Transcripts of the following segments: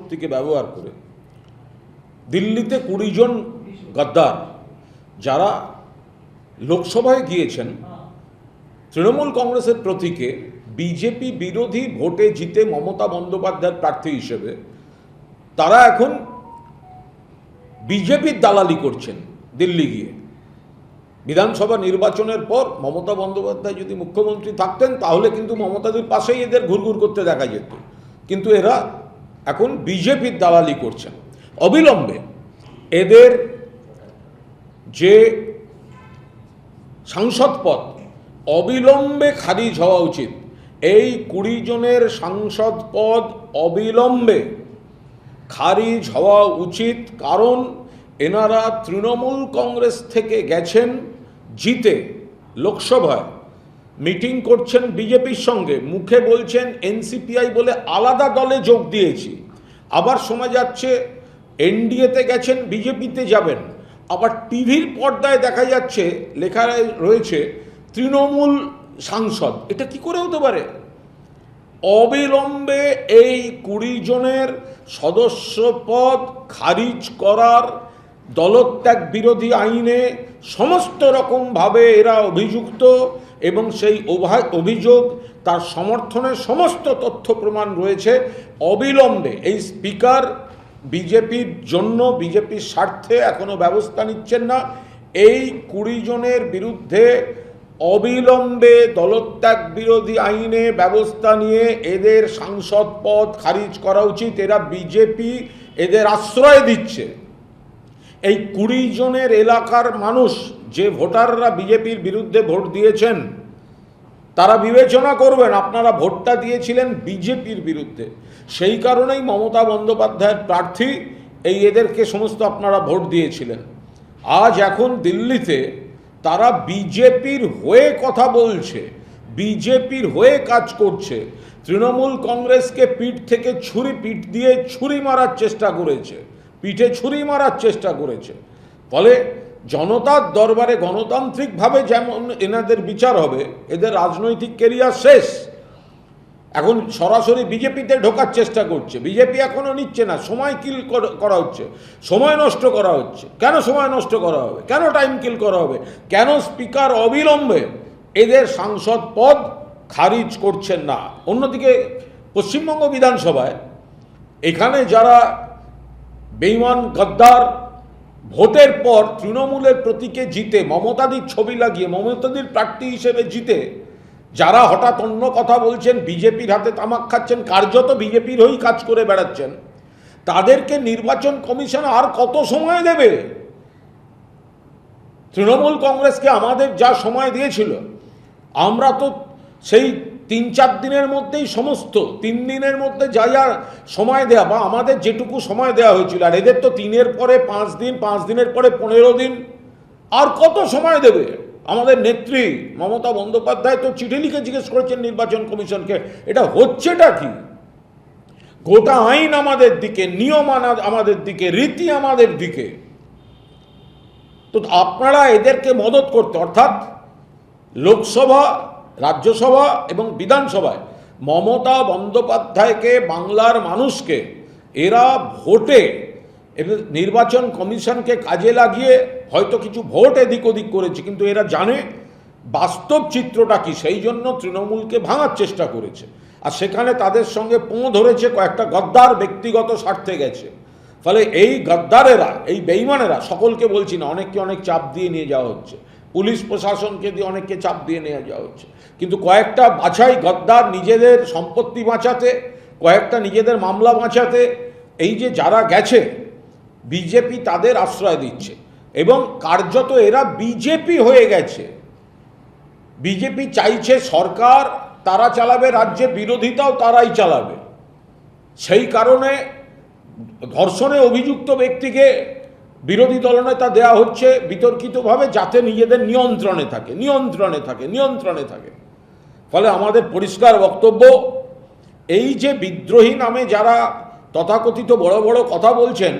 শক্তিকে ব্যবহার করে দিল্লিতে 20 জন গদ্দার যারা লোকসভায় গিয়েছেন তৃণমূল কংগ্রেসের প্রতীকে বিজেপি বিরোধী ভোটে জিতে মমতা বন্দ্যোপাধ্যায়ের প্রার্থী হিসেবে, তারা এখন বিজেপির দালালি করছেন দিল্লি গিয়ে। বিধানসভা নির্বাচনের পর মমতা বন্দ্যোপাধ্যায় যদি মুখ্যমন্ত্রী থাকতেন তাহলে কিন্তু মমতাদের পাশেই এদের ঘুরঘুর করতে দেখা যেত, কিন্তু এরা এখন বিজেপির দালালি করছেন। অবিলম্বে এদের যে সাংসদ পদ অবিলম্বে খারিজ হওয়া উচিত। এই 20 জনের সাংসদ পদ অবিলম্বে খারিজ হওয়া উচিত, কারণ এনারা তৃণমূল কংগ্রেস থেকে গেছেন জিতে লোকসভায়, মিটিং করছেন বিজেপির সঙ্গে, মুখে বলছেন এনসিপিআই বলে আলাদা দলে যোগ দিয়েছি, আবার শোনা যাচ্ছে এনডিএতে গেছেন বিজেপিতে যাবেন, আবার টিভির পর্দায় দেখা যাচ্ছে লেখা রয়েছে তৃণমূল সাংসদ। এটা কি করে হতে পারে? অবিলম্বে এই 20 জনের সদস্য পদ খারিজ করার, দলত্যাগ বিরোধী আইনে সমস্ত রকমভাবে এরা অভিযুক্ত এবং সেই অভিযোগ তার সমর্থনে সমস্ত তথ্য প্রমাণ রয়েছে। অবিলম্বে এই স্পিকার বিজেপির জন্য, বিজেপির স্বার্থে এখনো ব্যবস্থা নিচ্ছেন না। এই 20 জনের বিরুদ্ধে অবিলম্বে দলত্যাগ বিরোধী আইনে ব্যবস্থা নিয়ে এদের সাংসদ পদ খারিজ করা উচিত। এরা বিজেপি এদের আশ্রয় দিচ্ছে। এই 20 জনের এলাকার মানুষ, যে ভোটাররা বিজেপির বিরুদ্ধে ভোট দিয়েছেন, তারা বিবেচনা করবেন আপনারা ভোটটা দিয়েছিলেন বিজেপির বিরুদ্ধে, সেই কারণেই মমতা বন্দ্যোপাধ্যায়ের প্রার্থী এই এদেরকে সমস্ত আপনারা ভোট দিয়েছিলেন। আজ এখন দিল্লিতে তারা বিজেপির হয়ে কথা বলছে, বিজেপির হয়ে কাজ করছে। তৃণমূল কংগ্রেসকে পিঠ থেকে পিঠ দিয়ে ছুরি মারার চেষ্টা করেছে, পিঠে ছুরি মারার চেষ্টা করেছে। ফলে জনতার দরবারে গণতান্ত্রিকভাবে যেমন এনাদের বিচার হবে, এদের রাজনৈতিক কেরিয়ার শেষ। এখন সরাসরি বিজেপিতে ঢোকার চেষ্টা করছে, বিজেপি এখনো নিচ্ছে না, সময় কিল করা হচ্ছে, সময় নষ্ট করা হচ্ছে। কেন সময় নষ্ট করা হবে? কেন টাইম কিল করা হবে? কেন স্পিকার অবিলম্বে এদের সাংসদ পদ খারিজ করছেন না? অন্যদিকে পশ্চিমবঙ্গ বিধানসভায় এখানে যারা বেঈমান গদ্দার ভোটের পর তৃণমূলের প্রতীকে জিতে, মমতাদির ছবি লাগিয়ে মমতাদির প্রার্থী হিসেবে জিতে যারা হঠাৎ অন্য কথা বলছেন, বিজেপির হাতে তামাক খাচ্ছেন, কার্যত বিজেপির হয়েই কাজ করে বেড়াচ্ছেন, তাদেরকে নির্বাচন কমিশন আর কত সময় দেবে? তৃণমূল কংগ্রেসকে আমাদের যা সময় দিয়েছিল, আমরা তো সেই 3-4 দিনের মধ্যেই সমস্ত 3 দিনের মধ্যে যা যা সময় দেওয়া, বা আমাদের যেটুকু সময় দেওয়া হয়েছিল, আর এদের তো 3-এর পরে 5 দিন, 5 দিনের পরে 15 দিন, আর কত সময় দেবে? আমাদের নেত্রী মমতা বন্দ্যোপাধ্যায় তো চিঠি লিখে জিজ্ঞেস করেছেন নির্বাচন কমিশনকে, এটা হচ্ছেটা কি? গোটা আইন আমাদের দিকে, নিয়ম আমাদের দিকে, রীতি আমাদের দিকে, তো আপনারা এদেরকে মদত করতে, অর্থাৎ লোকসভা, রাজ্যসভা এবং বিধানসভায় মমতা বন্দ্যোপাধ্যায়কে, বাংলার মানুষকে এরা ভোটে নির্বাচন কমিশনকে কাজে লাগিয়ে হয়তো কিছু ভোট এদিক ওদিক করেছে, কিন্তু এরা জানে বাস্তব চিত্রটা কি, সেই জন্য তৃণমূলকে ভাঙার চেষ্টা করেছে। আর সেখানে তাদের সঙ্গে ধরেছে কয়েকটা গদ্দার, ব্যক্তিগত স্বার্থে গেছে। ফলে এই গদ্দারেরা, এই বেঈমানেরা, সকলকে বলছি না, অনেককে অনেক চাপ দিয়ে নিয়ে যাওয়া হচ্ছে, পুলিশ প্রশাসনকে দিয়ে অনেককে চাপ দিয়ে নিয়ে যাওয়া হচ্ছে, কিন্তু কয়েকটা বাছাই গদ্দার নিজেদের সম্পত্তি বাঁচাতে, কয়েকটা নিজেদের মামলা বাঁচাতে, এই যে যারা গেছে, বিজেপি তাদের আশ্রয় দিচ্ছে এবং কার্যত এরা বিজেপি হয়ে গেছে। বিজেপি চাইছে সরকার তারা চালাবে, রাজ্যে বিরোধিতাও তারাই চালাবে। সেই কারণে ধর্ষণে অভিযুক্ত ব্যক্তিকে বিরোধী দলনেতা দেওয়া হচ্ছে বিতর্কিতভাবে, যাতে নিজেদের নিয়ন্ত্রণে থাকে। ফলে আমাদের পরিষ্কার বক্তব্য, এই যে বিদ্রোহী নামে যারা তথাকথিত বড় বড় কথা বলছেন,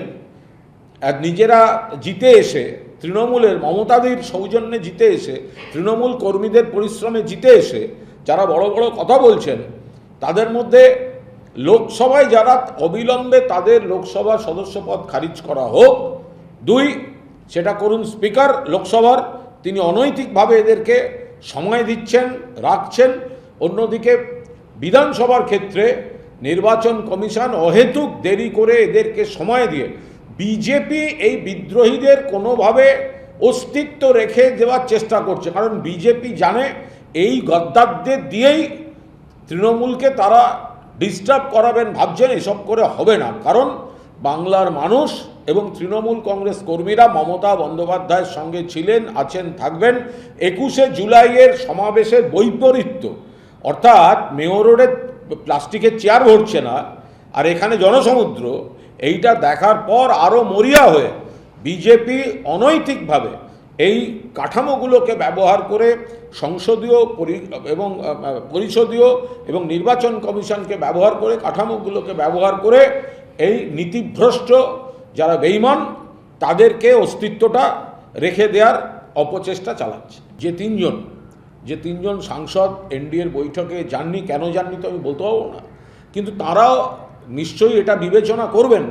আর নিজেরা জিতে এসে, তৃণমূলের মমতাদির সৌজন্যে জিতে এসে, তৃণমূল কর্মীদের পরিশ্রমে জিতে এসে যারা বড় বড় কথা বলছেন, তাদের মধ্যে লোকসভায় যারা অবিলম্বে তাদের লোকসভা সদস্য পদ খারিজ করা হোক। 2, সেটা করুন স্পিকার লোকসভার, তিনি অনৈতিকভাবে এদেরকে সময় দিচ্ছেন, রাখছেন। অন্যদিকে বিধানসভার ক্ষেত্রে নির্বাচন কমিশন অহেতুক দেরি করে এদেরকে সময় দিয়ে বিজেপি এই বিদ্রোহীদের কোনোভাবে অস্তিত্ব রেখে দেওয়ার চেষ্টা করছে, কারণ বিজেপি জানে এই গদ্দারদের দিয়েই তৃণমূলকে তারা ডিস্টার্ব করাবেন, ভাবছেন এসব করে হবে না। কারণ বাংলার মানুষ এবং তৃণমূল কংগ্রেস কর্মীরা মমতা বন্দ্যোপাধ্যায়ের সঙ্গে ছিলেন, আছেন, থাকবেন। 21শে জুলাইয়ের সমাবেশের বৈপরীত্য, অর্থাৎ মেয়র রোডে প্লাস্টিকের চেয়ার ভরছে না আর এখানে জনসমুদ্র, এইটা দেখার পর আরও মরিয়া হয়ে বিজেপি অনৈতিকভাবে এই কাঠামোগুলোকে ব্যবহার করে সংসদীয় এবং পরিষদীয় এবং নির্বাচন কমিশনকে ব্যবহার করে, কাঠামোগুলোকে ব্যবহার করে এই নীতিভ্রষ্ট যারা বেঈমান তাদেরকে অস্তিত্বটা রেখে দেওয়ার অপচেষ্টা চালাচ্ছে। যে তিনজন সাংসদ এনডিএর বৈঠকে যাননি, কেন যাননি তো আমি বলতে পারবো না, কিন্তু তারাও নিশ্চয়ই এটা বিবেচনা করবেন।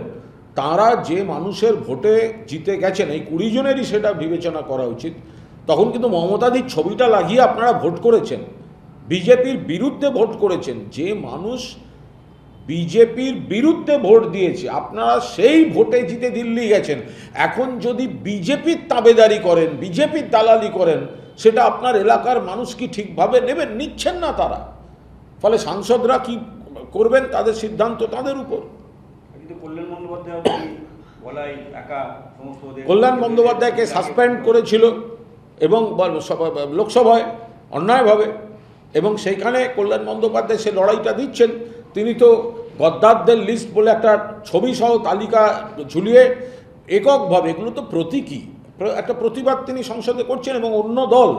তারা যে মানুষের ভোটে জিতে গেছেন, এই 20 জনেরই সেটা বিবেচনা করা উচিত। তখন কিন্তু মমতাদির ছবিটা লাগিয়ে আপনারা ভোট করেছেন, বিজেপির বিরুদ্ধে ভোট করেছেন। যে মানুষ বিজেপির বিরুদ্ধে ভোট দিয়েছে, আপনারা সেই ভোটে জিতে দিল্লি গেছেন। এখন যদি বিজেপির তাবেদারি করেন, বিজেপির দালালি করেন, সেটা আপনার এলাকার মানুষ কি ঠিকভাবে নেবেন? নিচ্ছেন না তারা। ফলে সাংসদরা কি করবেন তাদের সিদ্ধান্ত তাদের উপর। কল্যাণ বন্দ্যোপাধ্যায়কে সাসপেন্ড করেছিল এবং লোকসভায় অন্যায়ভাবে, এবং সেইখানে কল্যাণ বন্দ্যোপাধ্যায় সে লড়াইটা দিচ্ছেন। তিনি তো গদ্দারদের লিস্ট বলে একটা ছবি সহ তালিকা ঝুলিয়ে এককভাবে, এগুলো তো প্রতীকী একটা প্রতিবাদ তিনি সংসদে করছেন, এবং অন্য দল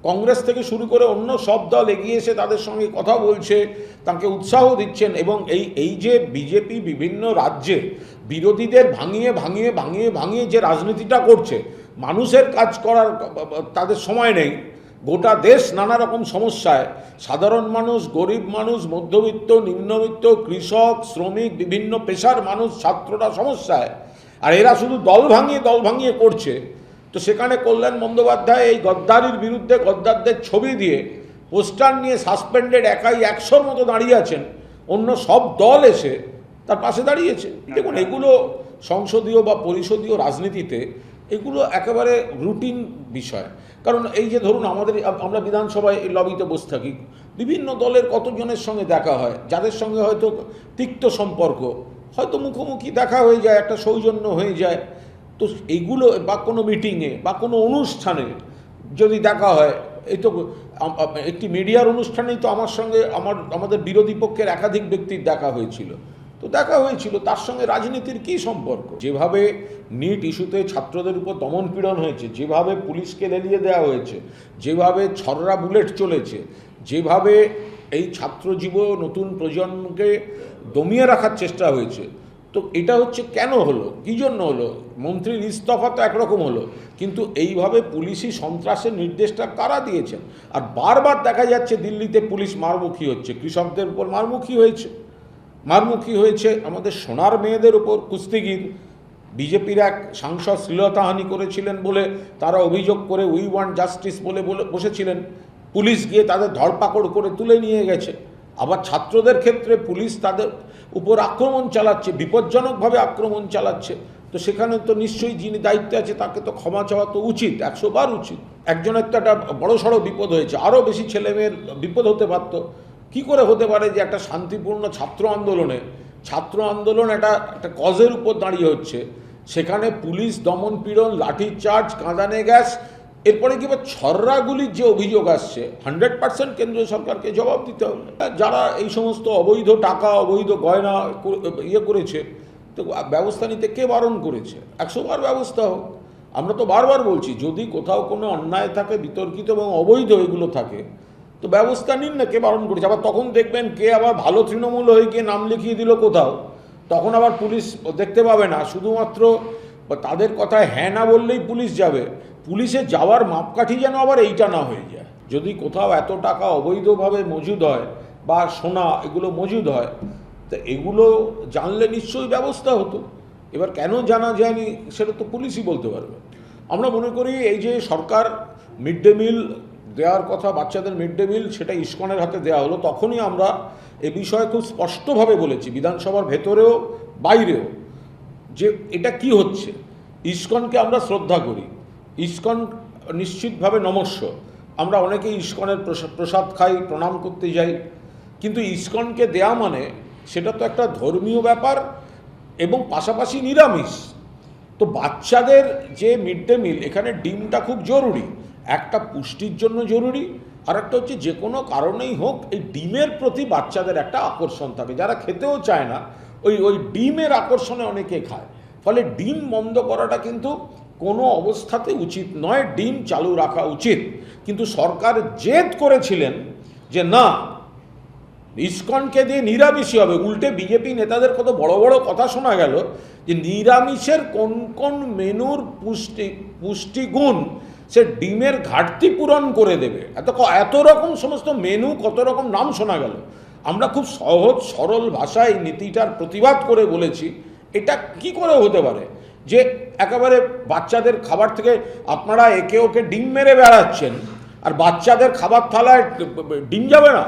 কংগ্রেস থেকে শুরু করে অন্য সব দল এগিয়ে এসে তাদের সঙ্গে কথা বলছে, তাকে উৎসাহ দিচ্ছেন। এবং এই যে বিজেপি বিভিন্ন রাজ্যে বিরোধীদের ভাঙিয়ে ভাঙিয়ে ভাঙিয়ে ভাঙিয়ে যে রাজনীতিটা করছে, মানুষের কাজ করার তাদের সময় নেই। গোটা দেশ নানা রকম সমস্যায়, সাধারণ মানুষ, গরিব মানুষ, মধ্যবিত্ত, নিম্নবিত্ত, কৃষক, শ্রমিক, বিভিন্ন পেশার মানুষ, ছাত্ররা সমস্যায়, আর এরা শুধু দল ভাঙিয়ে করছে। তো সেখানে কল্যাণ বন্দ্যোপাধ্যায় এই গদ্দারির বিরুদ্ধে গদ্দারদের ছবি দিয়ে পোস্টার নিয়ে সাসপেন্ডেড একাই 100-র মতো দাঁড়িয়ে আছেন, অন্য সব দল এসে তার পাশে দাঁড়িয়েছে। দেখুন, এগুলো সংসদীয় বা পরিষদীয় রাজনীতিতে এগুলো একেবারে রুটিন বিষয়। কারণ এই যে ধরুন আমরা বিধানসভায় লবিতে বসে থাকি, বিভিন্ন দলের কতজনের সঙ্গে দেখা হয়, যাদের সঙ্গে হয়তো তিক্ত সম্পর্ক, হয়তো মুখোমুখি দেখা হয়ে যায়, একটা সৌজন্য হয়ে যায়। তো এইগুলো বা কোনো মিটিংয়ে বা কোনো অনুষ্ঠানে যদি দেখা হয়, এই তো একটি মিডিয়ার অনুষ্ঠানেই তো আমার সঙ্গে আমাদের বিরোধী পক্ষের একাধিক ব্যক্তির দেখা হয়েছিল। তো দেখা হয়েছিল, তার সঙ্গে রাজনীতির কী সম্পর্ক? যেভাবে নিট ইস্যুতে ছাত্রদের উপর দমন পীড়ন হয়েছে, যেভাবে পুলিশকে লেলিয়ে দেওয়া হয়েছে, যেভাবে ছররা বুলেট চলেছে, যেভাবে এই ছাত্রজীব নতুন প্রজন্মকে দমিয়ে রাখার চেষ্টা হয়েছে, তো এটা হচ্ছে কেন হলো, কী জন্য হলো? মন্ত্রীর ইস্তফা তো একরকম হলো, কিন্তু এইভাবে পুলিশি সন্ত্রাসের নির্দেশটা কারা দিয়েছেন? আর বারবার দেখা যাচ্ছে দিল্লিতে পুলিশ মারমুখী হচ্ছে, কৃষকদের উপর মারমুখী হয়েছে আমাদের সোনার মেয়েদের উপর। কুস্তিগির বিজেপির এক সাংসদ শ্লীলতাহানি করেছিলেন বলে তারা অভিযোগ করে উই ওয়ান্ট জাস্টিস বলে বসেছিলেন, পুলিশ গিয়ে তাদের ধরপাকড় করে তুলে নিয়ে গেছে। আবার ছাত্রদের ক্ষেত্রে পুলিশ তাদের উপর আক্রমণ চালাচ্ছে, বিপজ্জনকভাবে আক্রমণ চালাচ্ছে। তো সেখানে তো নিশ্চয়ই যিনি দায়িত্বে আছে তাকে তো ক্ষমা চাওয়া তো উচিত, 100 বার উচিত। একজনের তো একটা বড়সড় বিপদ হয়েছে, আরও বেশি ছেলেমেয়ের বিপদ হতে পারত। কি করে হতে পারে যে একটা শান্তিপূর্ণ ছাত্র আন্দোলন একটা কজের উপর দাঁড়িয়ে হচ্ছে, সেখানে পুলিশ দমন পীড়ন, লাঠিচার্জ, কাঁদানে গ্যাস, এরপরে কি ছররাগুলির যে অভিযোগ আসছে, 100% কেন্দ্রীয় সরকারকে জবাব দিতে হবে। যারা এই সমস্ত অবৈধ টাকা, অবৈধ গয়না করেছে, তো ব্যবস্থা নিতে কে বারণ করেছে? 100 বার ব্যবস্থা হোক। আমরা তো বারবার বলছি, যদি কোথাও কোনো অন্যায় থাকে, বিতর্কিত এবং অবৈধ এগুলো থাকে, তো ব্যবস্থা নিন না, কে বারণ করেছে? আবার তখন দেখবেন কে আবার ভালো তৃণমূল হয়ে গিয়ে নাম লিখিয়ে দিল কোথাও, তখন আবার পুলিশ দেখতে পাবে না। শুধুমাত্র তাদের কথায় হ্যাঁ না বললেই পুলিশ যাবে। পুলিশে যাওয়ার মাপকাঠি যেন আবার এইটা না হয়ে যায়। যদি কোথাও এত টাকা অবৈধভাবে মজুদ হয় বা সোনা এগুলো মজুদ হয়, তো এগুলো জানলে নিশ্চয়ই ব্যবস্থা হতো। এবার কেন জানা যায়নি সেটা তো পুলিশই বলতে পারবে। আমরা মনে করি এই যে সরকার মিড ডে মিল দেওয়ার কথা, বাচ্চাদের মিড ডে মিল, সেটা ইসকনের হাতে দেওয়া হলো, তখনই আমরা এ বিষয়ে খুব স্পষ্টভাবে বলেছি বিধানসভার ভেতরেও বাইরেও যে এটা কি হচ্ছে। ইসকনকে আমরা শ্রদ্ধা করি, ইসকন নিশ্চিতভাবে নমস্য, আমরা অনেকেই ইসকনের প্রসাদ খাই, প্রণাম করতে যাই, কিন্তু ইসকনকে দেয়া মানে সেটা তো একটা ধর্মীয় ব্যাপার এবং পাশাপাশি নিরামিষ। তো বাচ্চাদের যে মিড ডে মিল, এখানে ডিমটা খুব জরুরি, একটা পুষ্টির জন্য জরুরি, আর একটা হচ্ছে যে কোনো কারণেই হোক এই ডিমের প্রতি বাচ্চাদের একটা আকর্ষণ থাকে, যারা খেতেও চায় না ওই ডিমের আকর্ষণে অনেকে খায়। ফলে ডিম বন্ধ করাটা কিন্তু কোনো অবস্থাতে উচিত নয়, ডিম চালু রাখা উচিত। কিন্তু সরকার জেদ করেছিলেন যে না, ইসকনকে দিয়ে নিরামিষই হবে। উল্টে বিজেপি নেতাদের কত বড় বড় কথা শোনা গেল যে নিরামিষের কোন কোন মেনুর পুষ্টিগুণ সে ডিমের ঘাটতি পূরণ করে দেবে। এত রকম সমস্ত মেনু, কত রকম নাম শোনা গেল। আমরা খুব সহজ সরল ভাষায় এই নীতিটার প্রতিবাদ করে বলেছি এটা কি করে হতে পারে যে একেবারে বাচ্চাদের খাবার থেকে আপনারা একে ওকে ডিম মেরে বেড়াচ্ছেন আর বাচ্চাদের খাবার থালায় ডিম যাবে না।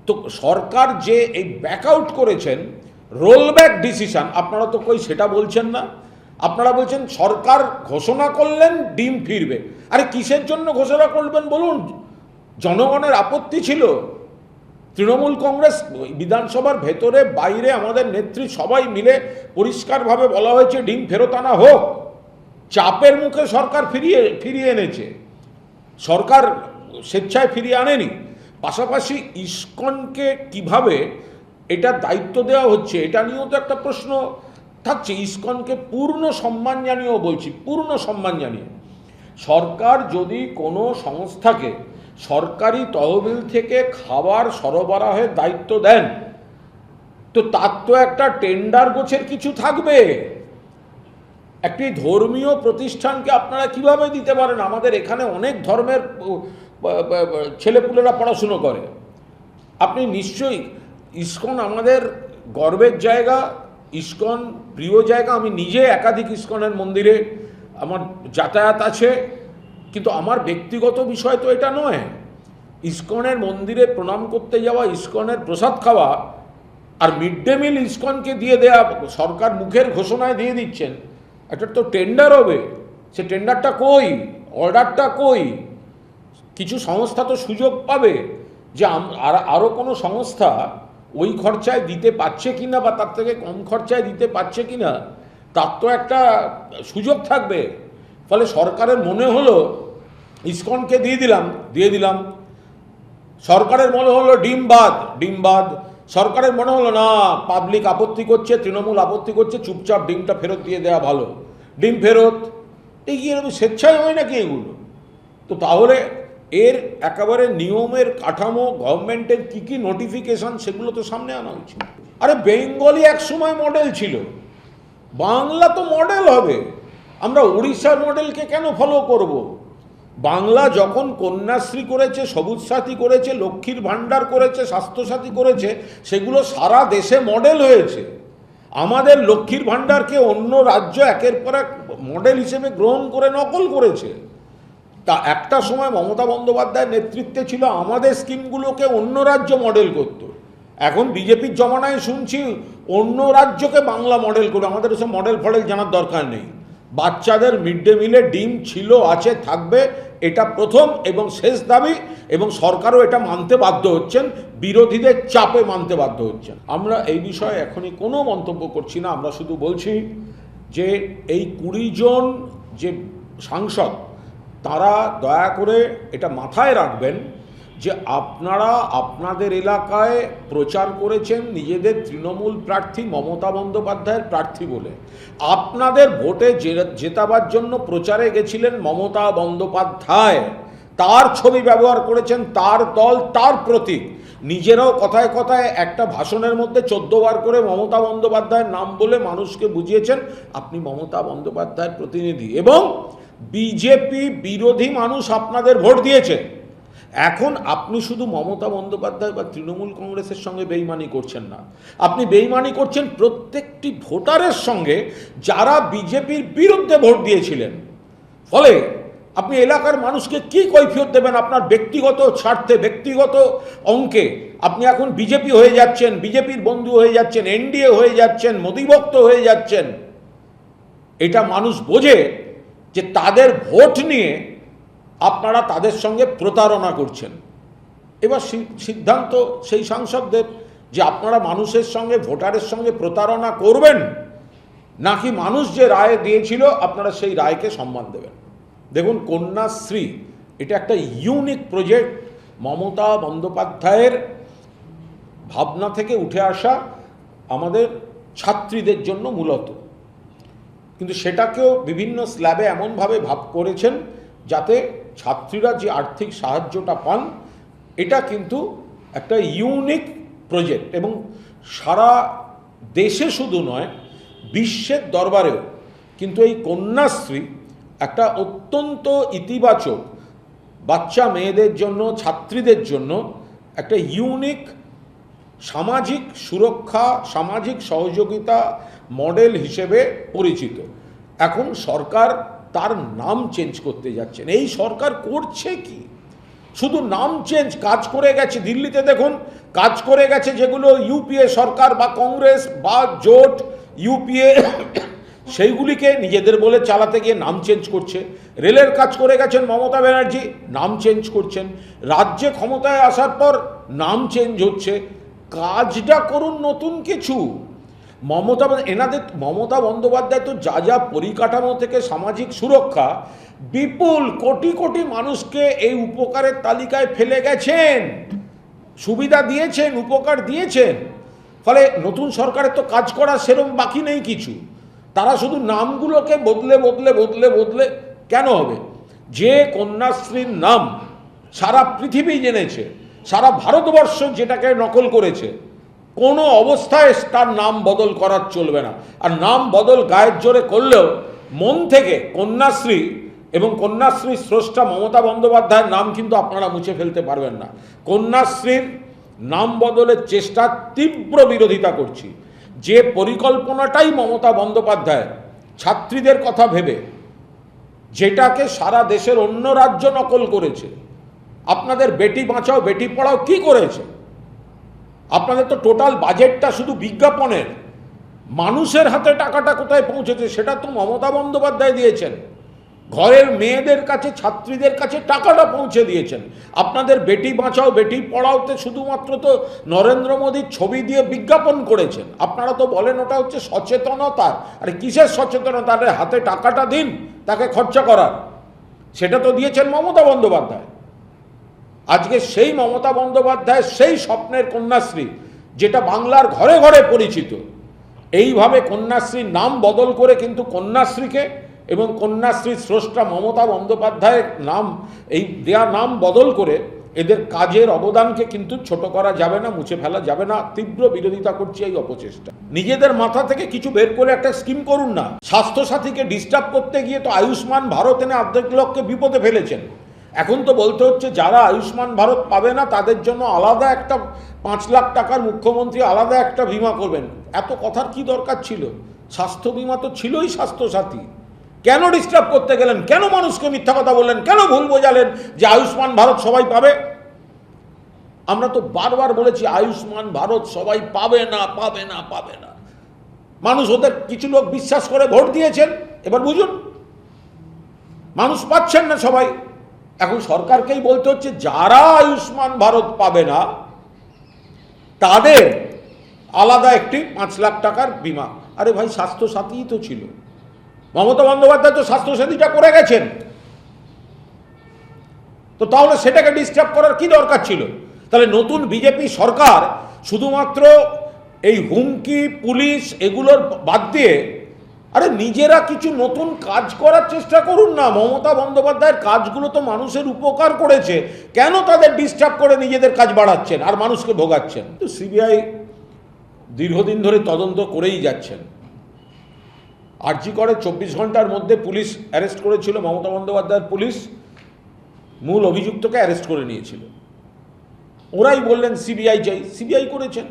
তো সরকার যে এই ব্যাকআউট করেছেন, রোলব্যাক ডিসিশন, আপনারা তো কই সেটা বলছেন না। আপনারা বলছেন সরকার ঘোষণা করলেন ডিম ফিরবে। আরে কিসের জন্য ঘোষণা করবেন বলুন? জনগণের আপত্তি ছিল। তৃণমূল কংগ্রেস বিধানসভার ভেতরে বাইরে আমাদের নেত্রী সবাই মিলে পরিষ্কারভাবে বলা হয়েছে ডিম ফেরত আনা হোক। চাপের মুখে সরকার ফিরিয়ে এনেছে, সরকার স্বেচ্ছায় ফিরিয়ে আনেনি। পাশাপাশি ইসকনকে কিভাবে এটা দায়িত্ব দেওয়া হচ্ছে এটা নিয়েও তো একটা প্রশ্ন থাকছে। ইসকনকে পূর্ণ সম্মান জানিয়েও বলছি, পূর্ণ সম্মান জানিয়ে সরকার যদি কোনো সংস্থাকে সরকারি তহবিল থেকে খাবার সরবরাহের দায়িত্ব দেন, তো তার তো একটা টেন্ডার গোছের কিছু থাকবে। একটি ধর্মীয় প্রতিষ্ঠানকে আপনারা কিভাবে দিতে পারেন? আমাদের এখানে অনেক ধর্মের ছেলেপুলেরা পড়াশুনো করে। আপনি নিশ্চয়ই, ইসকন আমাদের গর্বের জায়গা, ইসকন প্রিয় জায়গা। আমি নিজে একাধিক ইসকনের মন্দিরে আমার যাতায়াত আছে, কিন্তু আমার ব্যক্তিগত বিষয় তো এটা নয়। ইসকনের মন্দিরে প্রণাম করতে যাওয়া, ইসকনের প্রসাদ খাওয়া আর মিড ডে মিল ইসকনকে দিয়ে দেয়া, সরকার মুখের ঘোষণায় দিয়ে দিচ্ছেন, একটা তো টেন্ডার হবে। সে টেন্ডারটা কই, অর্ডারটা কই? কিছু সংস্থা তো সুযোগ পাবে যে আরও কোনো সংস্থা ওই খরচায় দিতে পারছে কিনা বা তার থেকে কম খরচায় দিতে পারছে কিনা, তার তো একটা সুযোগ থাকবে। ফলে সরকারের মনে হলো ইসকনকে দিয়ে দিলাম, সরকারের মনে হলো ডিম বাদ, সরকারের মনে হলো না পাবলিক আপত্তি করছে, তৃণমূল আপত্তি করছে, চুপচাপ ডিমটা ফেরত দিয়ে দেওয়া ভালো, ডিম ফেরত। এই কি এরকম স্বেচ্ছায় হয় নাকি এগুলো? তো তাহলে এর একেবারে নিয়মের কাঠামো, গভর্নমেন্টের কী কী নোটিফিকেশন, সেগুলো তো সামনে আনা উচিত। আরে বেঙ্গলি এক সময় মডেল ছিল, বাংলা তো মডেল হবে। আমরা উড়িষ্যার মডেলকে কেন ফলো করব? বাংলা যখন কন্যাশ্রী করেছে, সবুজ সাথী করেছে, লক্ষ্মীর ভাণ্ডার করেছে, স্বাস্থ্যসাথী করেছে, সেগুলো সারা দেশে মডেল হয়েছে। আমাদের লক্ষ্মীর ভাণ্ডারকে অন্য রাজ্য একের পর এক মডেল হিসেবে গ্রহণ করে নকল করেছে। তা একটা সময় মমতা বন্দ্যোপাধ্যায়ের নেতৃত্বে ছিল আমাদের স্কিমগুলোকে অন্য রাজ্য মডেল করত। এখন বিজেপির জমানায় শুনছি অন্য রাজ্যকে বাংলা মডেল করে। আমাদের ওসব মডেল ফডেল জানার দরকার নেই। বাচ্চাদের মিড ডে মিলে ডিম ছিল, আছে, থাকবে, এটা প্রথম এবং শেষ দাবি, এবং সরকারও এটা মানতে বাধ্য হচ্ছেন, বিরোধীদের চাপে মানতে বাধ্য হচ্ছেন। আমরা এই বিষয়ে এখনই কোনো মন্তব্য করছি না। আমরা শুধু বলছি যে এই 20 জন যে সাংসদ, তারা দয়া করে এটা মাথায় রাখবেন যে আপনারা আপনাদের এলাকায় প্রচার করেছেন নিজেদের তৃণমূল প্রার্থী মমতা বন্দ্যোপাধ্যায়ের প্রার্থী বলে। আপনাদের ভোটে জেতাবার জন্য প্রচারে গেছিলেন মমতা বন্দ্যোপাধ্যায়, তার ছবি ব্যবহার করেছেন, তার দল, তার প্রতীক। নিজেরাও কথায় কথায় একটা ভাষণের মধ্যে 14 বার করে মমতা বন্দ্যোপাধ্যায়ের নাম বলে মানুষকে বুঝিয়েছেন আপনি মমতা বন্দ্যোপাধ্যায়ের প্রতিনিধি, এবং বিজেপি বিরোধী মানুষ আপনাদের ভোট দিয়েছে। এখন আপনি শুধু মমতা বন্দ্যোপাধ্যায় বা তৃণমূল কংগ্রেসের সঙ্গে বেইমানি করছেন না, আপনি বেইমানি করছেন প্রত্যেকটি ভোটারের সঙ্গে যারা বিজেপির বিরুদ্ধে ভোট দিয়েছিলেন। ফলে আপনি এলাকার মানুষকে কি কৈফিয়ত দেবেন? আপনার ব্যক্তিগত স্বার্থে, ব্যক্তিগত অঙ্কে আপনি এখন বিজেপি হয়ে যাচ্ছেন, বিজেপির বন্ধু হয়ে যাচ্ছেন, এনডিএ হয়ে যাচ্ছেন, মোদিভক্ত হয়ে যাচ্ছেন। এটা মানুষ বোঝে যে তাদের ভোট নিয়ে আপনারা তাদের সঙ্গে প্রতারণা করছেন। এবার সিদ্ধান্ত সেই সাংসদদের যে আপনারা মানুষের সঙ্গে, ভোটারের সঙ্গে প্রতারণা করবেন, নাকি মানুষ যে রায় দিয়েছিল আপনারা সেই রায়কে সম্মান দেবেন। দেখুন, কন্যাশ্রী এটা একটা ইউনিক প্রজেক্ট, মমতা বন্দ্যোপাধ্যায়ের ভাবনা থেকে উঠে আসা আমাদের ছাত্রীদের জন্য মূলত, কিন্তু সেটাকেও বিভিন্ন স্ল্যাবে এমনভাবে ভাব করেছেন যাতে ছাত্রীরা যে আর্থিক সাহায্যটা পান, এটা কিন্তু একটা ইউনিক প্রজেক্ট এবং সারা দেশে শুধু নয়, বিশ্বের দরবারেও কিন্তু এই কন্যাশ্রী একটা অত্যন্ত ইতিবাচক, বাচ্চা মেয়েদের জন্য, ছাত্রীদের জন্য একটা ইউনিক সামাজিক সুরক্ষা, সামাজিক সহযোগিতা মডেল হিসেবে পরিচিত। এখন সরকার তার নাম চেঞ্জ করতে যাচ্ছেন। এই সরকার করছে কি? শুধু নাম চেঞ্জ। কাজ করে গেছে দিল্লিতে, দেখুন কাজ করে গেছে যেগুলো ইউপিএ সরকার বা কংগ্রেস বা জোট ইউপিএ সেইগুলিকে নিজেদের বলে চালাতে গিয়ে নাম চেঞ্জ করছে। রেলের কাজ করে গেছেন মমতা ব্যানার্জি, নাম চেঞ্জ করছেন। রাজ্যে ক্ষমতায় আসার পর নাম চেঞ্জ হচ্ছে। কাজটা করুন নতুন কিছু। মমতা বন্দ্যোপাধ্যায় তো যা যা পরিকাঠামো থেকে সামাজিক সুরক্ষা, বিপুল কোটি কোটি মানুষকে এই উপকারের তালিকায় ফেলে গেছেন, সুবিধা দিয়েছেন, উপকার দিয়েছেন। ফলে নতুন সরকারের তো কাজ করা সেরকম বাকি নেই কিছু। তারা শুধু নামগুলোকে বদলে বদলে বদলে বদলে কেন হবে? যে কন্যাশ্রীর নাম সারা পৃথিবী জেনেছে, সারা ভারতবর্ষ যেটাকে নকল করেছে, কোনো অবস্থায় তার নাম বদল করার চলবে না। আর নাম বদল গায়ের জোরে করলেও মন থেকে কন্যাশ্রী এবং কন্যাশ্রীর স্রষ্টা মমতা বন্দ্যোপাধ্যায়ের নাম কিন্তু আপনারা মুছে ফেলতে পারবেন না। কন্যাশ্রীর নাম বদলের চেষ্টার তীব্র বিরোধিতা করছি। যে পরিকল্পনাটাই মমতা বন্দ্যোপাধ্যায় ছাত্রীদের কথা ভেবে, যেটাকে সারা দেশের অন্য রাজ্য নকল করেছে। আপনাদের বেটি বাঁচাও বেটি পড়াও কি করেছে? আপনাদের তো টোটাল বাজেটটা শুধু বিজ্ঞাপনের। মানুষের হাতে টাকাটা কোথায় পৌঁছেছে সেটা তো মমতা বন্দ্যোপাধ্যায় দিয়েছেন। ঘরের মেয়েদের কাছে, ছাত্রীদের কাছে টাকাটা পৌঁছে দিয়েছেন। আপনাদের বেটি বাঁচাও বেটি পড়াওতে শুধুমাত্র তো নরেন্দ্র মোদীর ছবি দিয়ে বিজ্ঞাপন করেছেন। আপনারা তো বলেন ওটা হচ্ছে সচেতনতা। আরে কিসের সচেতনতা? আরে হাতে টাকাটা দিন তাকে খরচা করার। সেটা তো দিয়েছেন মমতা বন্দ্যোপাধ্যায়। আজকে সেই মমতা বন্দ্যোপাধ্যায় সেই স্বপ্নের কন্যাশ্রী, যেটা বাংলার ঘরে ঘরে পরিচিত, এইভাবে কন্যাশ্রীর নাম বদল করে কিন্তু কন্যাশ্রীকে এবং কন্যাশ্রীর স্রষ্টা মমতা বন্দ্যোপাধ্যায়ের নাম, এই দেয়া নাম বদল করে এদের কাজের অবদানকে কিন্তু ছোট করা যাবে না, মুছে ফেলা যাবে না। তীব্র বিরোধিতা করছি এই অপচেষ্টা। নিজেদের মাথা থেকে কিছু বের করে একটা স্কিম করুন না। স্বাস্থ্যসাথীকে ডিস্টার্ব করতে গিয়ে তো আয়ুষ্মান ভারত এনে অর্ধেক লোককে বিপদে ফেলেছেন। এখন তো বলতে হচ্ছে যারা আয়ুষ্মান ভারত পাবে না তাদের জন্য আলাদা একটা 5 লাখ টাকার মুখ্যমন্ত্রী আলাদা একটা বিমা করবেন। এত কথার কি দরকার ছিল? স্বাস্থ্য বিমা তো ছিলই স্বাস্থ্যসাথী। কেন ডিস্টার্ব করতে গেলেন? কেন মানুষকে মিথ্যা কথা বললেন? কেন ভুল বোঝালেন যে আয়ুষ্মান ভারত সবাই পাবে? আমরা তো বারবার বলেছি আয়ুষ্মান ভারত সবাই পাবে না, পাবে না, পাবে না। মানুষ ওদের কিছু লোক বিশ্বাস করে ভোট দিয়েছেন। এবার বুঝুন, মানুষ পাচ্ছেন না সবাই। এখন সরকারকেই বলতে হচ্ছে যারা আয়ুষ্মান ভারত পাবে না তাদের আলাদা একটি 5 লাখ টাকার বিমা। আরে ভাই, স্বাস্থ্যসাথীই তো ছিল। মমতা বন্দ্যোপাধ্যায় তো স্বাস্থ্যসাথীটা করে গেছেন, তো তাহলে সেটাকে ডিস্টার্ব করার কি দরকার ছিল? তাহলে নতুন বিজেপি সরকার শুধুমাত্র এই হুমকি, পুলিশ এগুলোর বাদ দিয়ে আরে নিজেরা কিছু নতুন কাজ করার চেষ্টা করুন না। মমতা বন্দ্যোপাধ্যায়ের কাজগুলো তো মানুষের উপকার করেছে, কেন তাদের ডিস্টার্ব করে নিজেদের কাজ বাড়াচ্ছেন আর মানুষকে ভোগাচ্ছেন? তো সিবিআই দীর্ঘদিন ধরে তদন্ত করেই যাচ্ছেন। আরজি করে 24 ঘন্টার মধ্যে পুলিশ অ্যারেস্ট করেছিল, মমতা বন্দ্যোপাধ্যায়ের পুলিশ মূল অভিযুক্তকে অ্যারেস্ট করে নিয়েছিল। ওরাই বললেন সিবিআই চাই, সিবিআই করেছেন।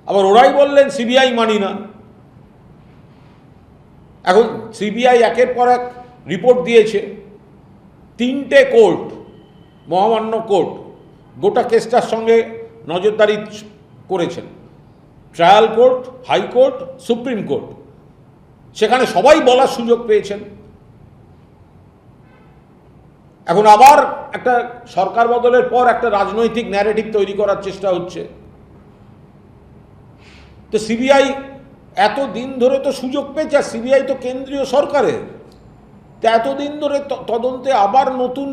আবার ওরাই বললেন সিবিআই মানি না। এখন সিবিআই একের পর এক রিপোর্ট দিয়েছে। 3টে কোর্ট, মহামান্য কোর্ট গোটা কেসটার সঙ্গে নজরদারি করেছেন। Trial court, high court, supreme court, সেখানে সবাই বলার সুযোগ পেয়েছেন। এখন আবার একটা সরকার বদলের পর একটা রাজনৈতিক ন্যারেটিভ তৈরি করার চেষ্টা হচ্ছে। তো সিবিআই এত দিন ধরে তো সুযোগ পেয়েছে, আর সিবিআই তো কেন্দ্রীয় সরকারের, তো এতদিন ধরে তদন্তে আবার নতুন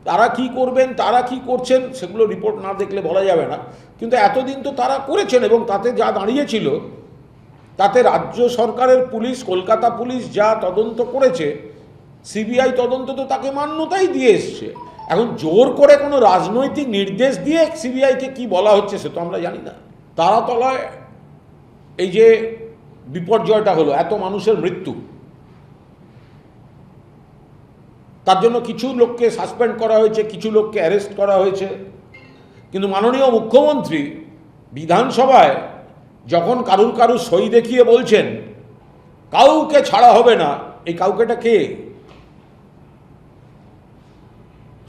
তারা কি করবেন, তারা কি করছেন সেগুলো রিপোর্ট না দেখলে বলা যাবে না, কিন্তু এতদিন তো তারা করেছেন। এবং তাতে যা দাঁড়িয়েছিল, তাতে রাজ্য সরকারের পুলিশ, কলকাতা পুলিশ যা তদন্ত করেছে, সিবিআই তদন্ত তো তাকে মান্যতাই দিয়ে এসছে। এখন জোর করে কোনো রাজনৈতিক নির্দেশ দিয়ে সিবিআইকে কি বলা হচ্ছে সে তো আমরা জানি না। তারাতলায় এই যে বিপর্যয়টা হলো, এত মানুষের মৃত্যু, তার জন্য কিছু লোককে সাসপেন্ড করা হয়েছে, কিছু লোককে অ্যারেস্ট করা হয়েছে। কিন্তু মাননীয় মুখ্যমন্ত্রী বিধানসভায় যখন কারুর সই দেখিয়ে বলছেন কাউকে ছাড়া হবে না, এই কাউকেটা কে?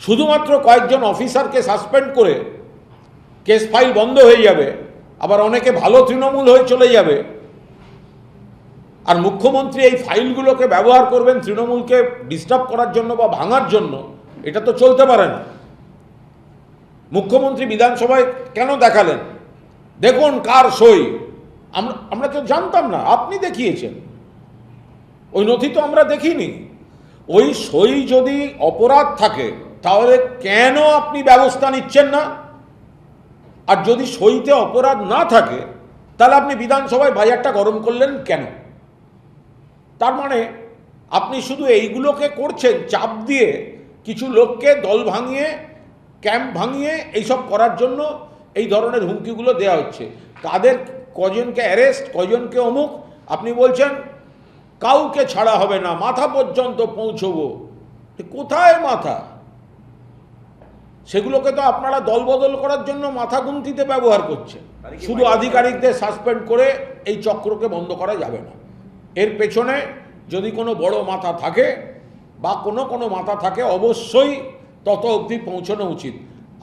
শুধুমাত্র কয়েকজন অফিসারকে সাসপেন্ড করে কেস ফাইল বন্ধ হয়ে যাবে, আবার অনেকে ভালো তৃণমূল হয়ে চলে যাবে, আর মুখ্যমন্ত্রী এই ফাইলগুলোকে ব্যবহার করবেন তৃণমূলকে ডিস্টার্ব করার জন্য বা ভাঙার জন্য। এটা তো চলতে পারে না। মুখ্যমন্ত্রী বিধানসভায় কেন দেখালেন? দেখুন কার সই। আমরা তো জানতাম না, আপনি দেখিয়েছেন। ওই নথি তো আমরা দেখিনি। ওই সই যদি অপরাধ থাকে তাহলে কেন আপনি ব্যবস্থা নিচ্ছেন না? আর যদি সইতে অপরাধ না থাকে তাহলে আপনি বিধানসভায় বাজারটা গরম করলেন কেন? তার মানে আপনি শুধু এইগুলোকে করছেন চাপ দিয়ে, কিছু লোককে দল ভাঙিয়ে, ক্যাম্প ভাঙিয়ে এইসব করার জন্য এই ধরনের হুমকিগুলো দেওয়া হচ্ছে। কাদের কজনকে অ্যারেস্ট, কজনকে অমুক, আপনি বলছেন কাউকে ছাড়া হবে না, মাথা পর্যন্ত পৌঁছবো। কোথায় মাথা? সেগুলোকে তো আপনারা দলবদল করার জন্য মাথা গুনতিতে ব্যবহার করছেন। শুধু আধিকারিকদের সাসপেন্ড করে এই চক্রকে বন্ধ করা যাবে না। এর পেছনে যদি কোনো বড় মাথা থাকে বা কোনো মাথা থাকে, অবশ্যই তত অবধি পৌঁছানো উচিত।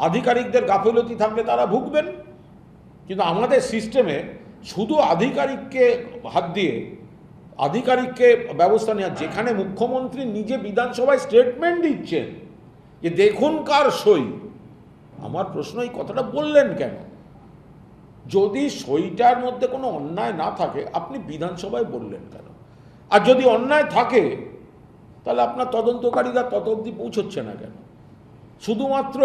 আধিকারিকদের গাফিলতি থাকলে তারা ভুগবেন, কিন্তু আমাদের সিস্টেমে শুধু আধিকারিককে হাত দিয়ে আধিকারিককে ব্যবস্থা নেওয়া, যেখানে মুখ্যমন্ত্রী নিজে বিধানসভায় স্টেটমেন্ট দিচ্ছেন যে দেখুন কার সই। আমার প্রশ্ন, এই কথাটা বললেন কেন? যদি সইটার মধ্যে কোনো অন্যায় না থাকে আপনি বিধানসভায় বললেন কেন? আর যদি অন্যায় থাকে তাহলে আপনার তদন্তকারীরা তত অবধি পৌঁছচ্ছে না কেন? শুধুমাত্র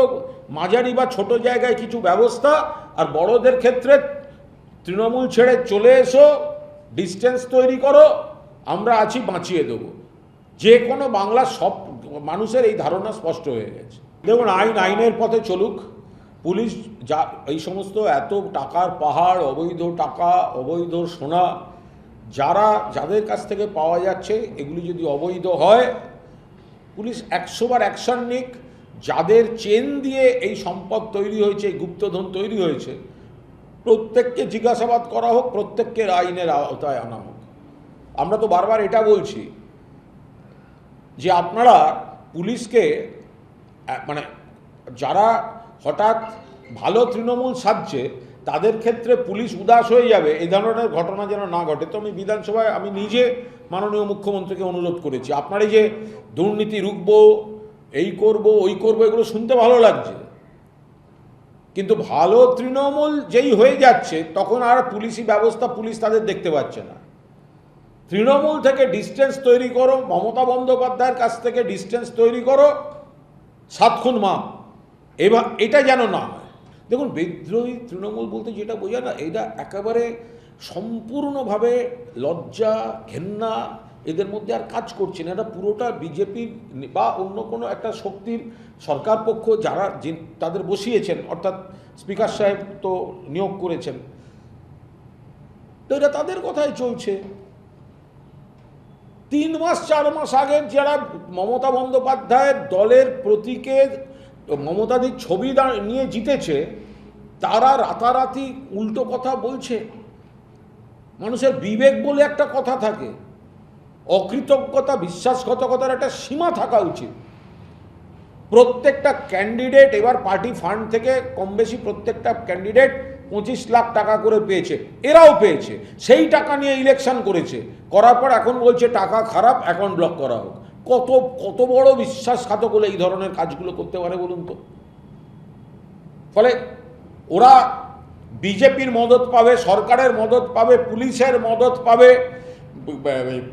মাঝারি বা ছোট জায়গায় কিছু ব্যবস্থা, আর বড়দের ক্ষেত্রে তৃণমূল ছেড়ে চলে এসো, ডিস্টেন্স তৈরি করো, আমরা আছি, বাঁচিয়ে দেবো। যে কোনো বাংলার সব মানুষের এই ধারণা স্পষ্ট হয়ে গেছে। দেখুন, আইনের পথে চলুক। পুলিশ যা এই সমস্ত এত টাকার পাহাড়, অবৈধ টাকা, অবৈধ সোনা যাদের কাছ থেকে পাওয়া যাচ্ছে, এগুলি যদি অবৈধ হয়, পুলিশ 100 বার অ্যাকশন নিক। যাদের চেন দিয়ে এই সম্পদ তৈরি হয়েছে, এই গুপ্তধন তৈরি হয়েছে, প্রত্যেককে জিজ্ঞাসাবাদ করা হোক, প্রত্যেককে আইনের আওতায় আনা হোক। আমরা তো বারবার এটা বলছি যে আপনারা পুলিশকে, মানে যারা হঠাৎ ভালো তৃণমূল সাজছে তাদের ক্ষেত্রে পুলিশ উদাস হয়ে যাবে, এই ধরনের ঘটনা যেন না ঘটে। তো আমি বিধানসভায় আমি নিজে মাননীয় মুখ্যমন্ত্রীকে অনুরোধ করেছি, আপনার এই যে দুর্নীতি রুখবো, এই করব, ওই করব, এগুলো শুনতে ভালো লাগছে, কিন্তু ভালো তৃণমূল যেই হয়ে যাচ্ছে তখন আর পুলিশি ব্যবস্থা, পুলিশ তাদের দেখতে পাচ্ছে না। তৃণমূল থেকে ডিস্টেন্স তৈরি করো, মমতা বন্দ্যোপাধ্যায়ের কাছ থেকে ডিস্টেন্স তৈরি করো, 7 খুন মাপ, এবার এটা যেন না হয়। দেখুন, বিদ্রোহী তৃণমূল বলতে যেটা বোঝায় না, এটা একেবারে সম্পূর্ণভাবে লজ্জা, ঘেন্না এদের মধ্যে আর কাজ করছে না। এটা পুরোটা বিজেপির বা অন্য কোনো একটা শক্তির সরকার পক্ষ যারা তাদের বসিয়েছেন, অর্থাৎ স্পিকার সাহেব তো নিয়োগ করেছেন, তো এটা তাদের কথাই চলছে। 3 মাস 4 মাস আগে যারা মমতা বন্দ্যোপাধ্যায়ের দলের প্রতীকের মমতাদির ছবি নিয়ে জিতেছে, তারা রাতারাতি উল্টো কথা বলছে। মানুষের বিবেক বলে একটা কথা থাকে, অকৃতজ্ঞতা বিশ্বাসঘাতকতার একটা সীমা থাকা উচিত। প্রত্যেকটা ক্যান্ডিডেট এবার পার্টি ফান্ড থেকে কম বেশি প্রত্যেকটা ক্যান্ডিডেট 25 লাখ টাকা করে পেয়েছে, এরাও পেয়েছে। সেই টাকা নিয়ে ইলেকশন করেছে, করার পর এখন বলছে টাকা খারাপ, অ্যাকাউন্ট ব্লক করা হোক। কত কত বড় বিশ্বাসঘাতক হলে এই ধরনের কাজগুলো করতে পারে বলুন তো? ফলে ওরা বিজেপির মদত পাবে, সরকারের মদত পাবে, পুলিশের মদত পাবে,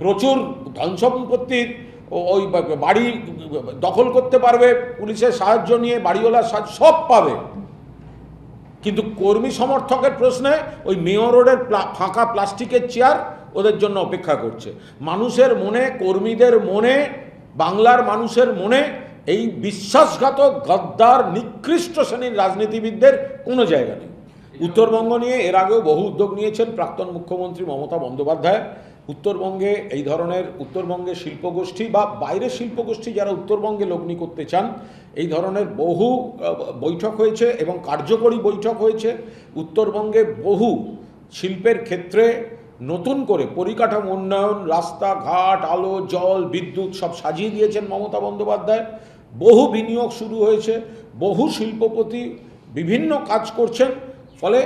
প্রচুর ধন সম্পত্তির ওই বাড়ি দখল করতে পারবে পুলিশের সাহায্য নিয়ে, বাড়িওয়ালার সাহায্য সব পাবে। কিন্তু কর্মী সমর্থকের প্রশ্নে ওই মেয়র রোডের ফাঁকা প্লাস্টিকের চেয়ার ওদের জন্য অপেক্ষা করছে। মানুষের মনে, কর্মীদের মনে, বাংলার মানুষের মনে এই বিশ্বাসঘাতক গদ্দার নিকৃষ্ট শ্রেণীর রাজনীতিবিদদের কোনো জায়গা নেই। উত্তরবঙ্গ নিয়ে এর আগেও বহু উদ্যোগ নিয়েছেন প্রাক্তন মুখ্যমন্ত্রী মমতা বন্দ্যোপাধ্যায়। উত্তরবঙ্গে এই ধরনের উত্তরবঙ্গের শিল্পগোষ্ঠী বা বাইরের শিল্পগোষ্ঠী যারা উত্তরবঙ্গে লগ্নি করতে চান, এই ধরনের বহু বৈঠক হয়েছে এবং কার্যকরী বৈঠক হয়েছে। উত্তরবঙ্গে বহু শিল্পের ক্ষেত্রে নতুন করে পরিকাঠামো উন্নয়ন, রাস্তাঘাট, আলো, জল, বিদ্যুৎ সব সাজিয়ে দিয়েছেন মমতা বন্দ্যোপাধ্যায়। বহু বিনিয়োগ শুরু হয়েছে, বহু শিল্পপতি বিভিন্ন কাজ করছেন। ফলে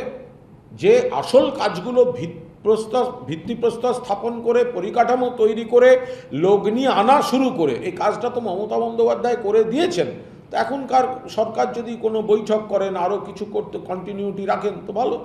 যে আসল কাজগুলো ভিত্তিপ্রস্তর স্থাপন করে, পরিকাঠামো তৈরি করে, লগ্নি আনা শুরু করে, এই কাজটা তো মমতা বন্দ্যোপাধ্যায় করে দিয়েছেন। তো এখনকার সরকার যদি কোনো বৈঠক করেন, আরও কিছু করতে কন্টিনিউটি রাখেন তো ভালো।